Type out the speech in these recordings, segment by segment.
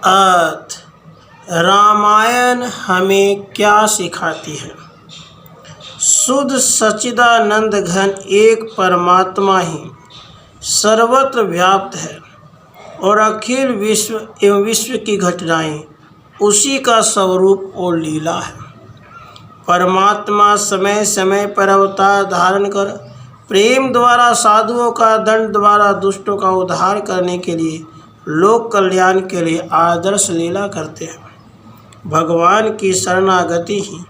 अर्थ। रामायण हमें क्या सिखाती है? शुद्ध सच्चिदानंद घन एक परमात्मा ही सर्वत्र व्याप्त है और अखिल विश्व एवं विश्व की घटनाएं उसी का स्वरूप और लीला है। परमात्मा समय समय पर अवतार धारण कर प्रेम द्वारा साधुओं का, दंड द्वारा दुष्टों का उद्धार करने के लिए, लोक कल्याण के लिए आदर्श लीला करते हैं। भगवान की शरणागति ही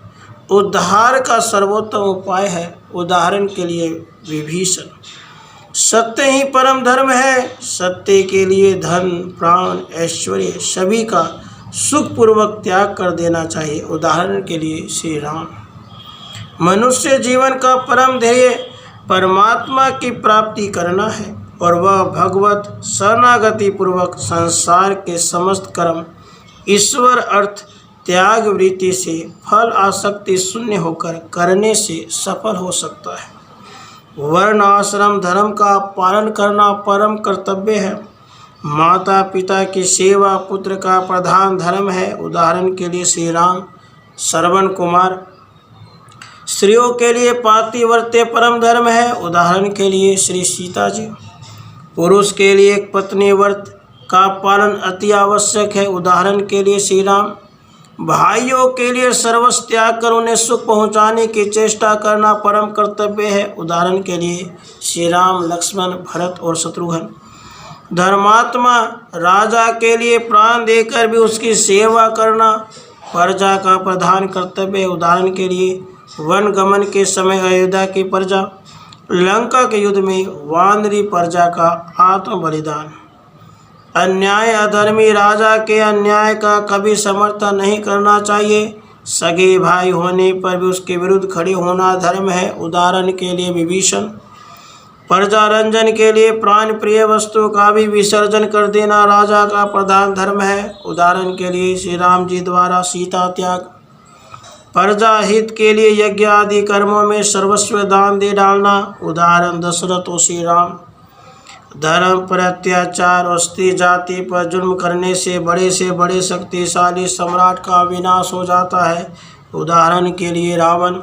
उद्धार का सर्वोत्तम उपाय है। उदाहरण के लिए विभीषण, सत्य ही परम धर्म है। सत्य के लिए धन, प्राण, ऐश्वर्य सभी का सुखपूर्वक त्याग कर देना चाहिए। उदाहरण के लिए श्री राम। मनुष्य जीवन का परम ध्येय परमात्मा की प्राप्ति करना है और वह भगवत शरणागति पूर्वक संसार के समस्त कर्म ईश्वर अर्थ त्याग वृत्ति से फल आसक्ति शून्य होकर करने से सफल हो सकता है। वर्ण आश्रम धर्म का पालन करना परम कर्तव्य है। माता पिता की सेवा पुत्र का प्रधान धर्म है। उदाहरण के लिए श्री राम। श्रवण कुमार, स्त्रियों के लिए पातिव्रत्य परम धर्म है। उदाहरण के लिए श्री सीता जी। पुरुष के लिए एक पत्नी व्रत का पालन अति आवश्यक है। उदाहरण के लिए श्री राम। भाइयों के लिए सर्वस्व त्याग कर उन्हें सुख पहुंचाने की चेष्टा करना परम कर्तव्य है। उदाहरण के लिए श्री राम, लक्ष्मण, भरत और शत्रुघ्न। धर्मात्मा राजा के लिए प्राण देकर भी उसकी सेवा करना प्रजा का प्रधान कर्तव्य है। उदाहरण के लिए वन गमन के समय अयोध्या की प्रजा, लंका के युद्ध में वानरी प्रजा का आत्म बलिदान। अन्याय अधर्मी राजा के अन्याय का कभी समर्थन नहीं करना चाहिए। सगे भाई होने पर भी उसके विरुद्ध खड़े होना धर्म है। उदाहरण के लिए विभीषण। प्रजा रंजन के लिए प्राण प्रिय वस्तु का भी विसर्जन कर देना राजा का प्रधान धर्म है। उदाहरण के लिए श्री राम जी द्वारा सीता त्याग। प्रजा हित के लिए यज्ञ आदि कर्मों में सर्वस्व दान दे डालना। उदाहरण दशरथ और श्री राम। धर्म पर अत्याचार और स्त्री जाति पर जुल्म करने से बड़े शक्तिशाली सम्राट का विनाश हो जाता है। उदाहरण के लिए रावण।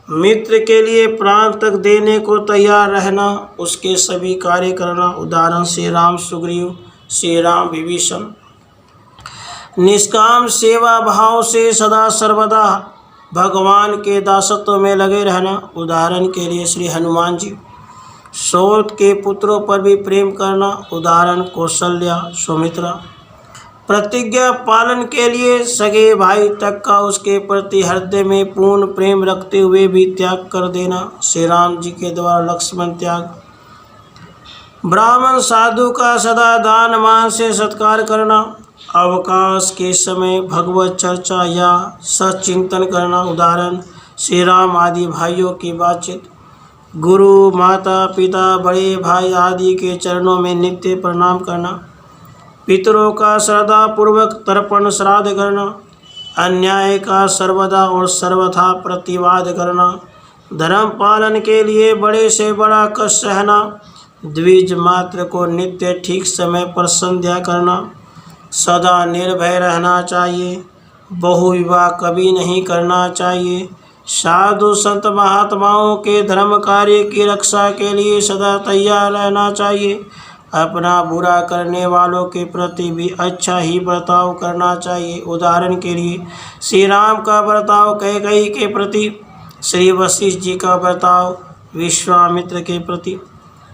मित्र के लिए प्राण तक देने को तैयार रहना, उसके सभी कार्य करना। उदाहरण श्री राम सुग्रीव, श्री राम विभीषण। निष्काम सेवा भाव से सदा सर्वदा भगवान के दासत्व में लगे रहना। उदाहरण के लिए श्री हनुमान जी। सौत के पुत्रों पर भी प्रेम करना। उदाहरण कौशल्या, सुमित्रा। प्रतिज्ञा पालन के लिए सगे भाई तक का उसके प्रति हृदय में पूर्ण प्रेम रखते हुए भी त्याग कर देना। श्री राम जी के द्वारा लक्ष्मण त्याग। ब्राह्मण साधु का सदा दान मान से सत्कार करना। अवकाश के समय भगवत चर्चा या सचिंतन करना। उदाहरण श्री राम आदि भाइयों की बातचीत। गुरु, माता पिता, बड़े भाई आदि के चरणों में नित्य प्रणाम करना। पितरों का श्रद्धा पूर्वक तर्पण श्राद्ध करना। अन्याय का सर्वदा और सर्वथा प्रतिवाद करना। धर्म पालन के लिए बड़े से बड़ा कष्ट सहना। द्विज मात्र को नित्य ठीक समय पर संध्या करना। सदा निर्भय रहना चाहिए। बहुविवाह कभी नहीं करना चाहिए। साधु संत महात्माओं के धर्म कार्य की रक्षा के लिए सदा तैयार रहना चाहिए। अपना बुरा करने वालों के प्रति भी अच्छा ही बर्ताव करना चाहिए। उदाहरण के लिए श्री राम का बर्ताव कैकेयी के प्रति, श्री वशिष्ठ जी का बर्ताव विश्वामित्र के प्रति।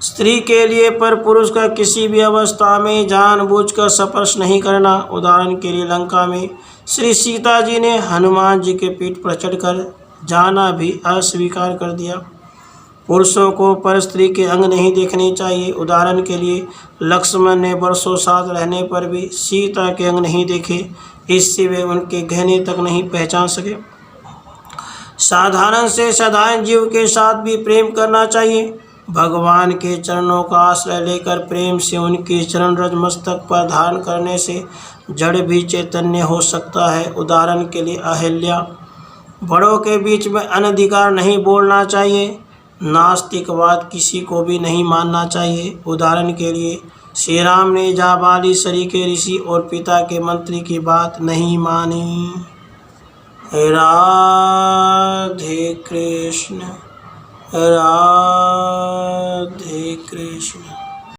स्त्री के लिए पर पुरुष का किसी भी अवस्था में जानबूझकर स्पर्श नहीं करना। उदाहरण के लिए लंका में श्री सीता जी ने हनुमान जी के पीठ पर चढ़कर जाना भी अस्वीकार कर दिया। पुरुषों को पर स्त्री के अंग नहीं देखने चाहिए। उदाहरण के लिए लक्ष्मण ने वर्षों साथ रहने पर भी सीता के अंग नहीं देखे, इससे वे उनके गहने तक नहीं पहचान सके। साधारण से साधारण जीव के साथ भी प्रेम करना चाहिए। भगवान के चरणों का आश्रय लेकर प्रेम से उनके चरण रज मस्तक पर धारण करने से जड़ भी चैतन्य हो सकता है। उदाहरण के लिए अहिल्या। बड़ों के बीच में अनधिकार नहीं बोलना चाहिए। नास्तिकवाद किसी को भी नहीं मानना चाहिए। उदाहरण के लिए श्री राम ने जाबाली सरीखे ऋषि और पिता के मंत्री की बात नहीं मानी। राधे कृष्ण, राधे कृष्ण।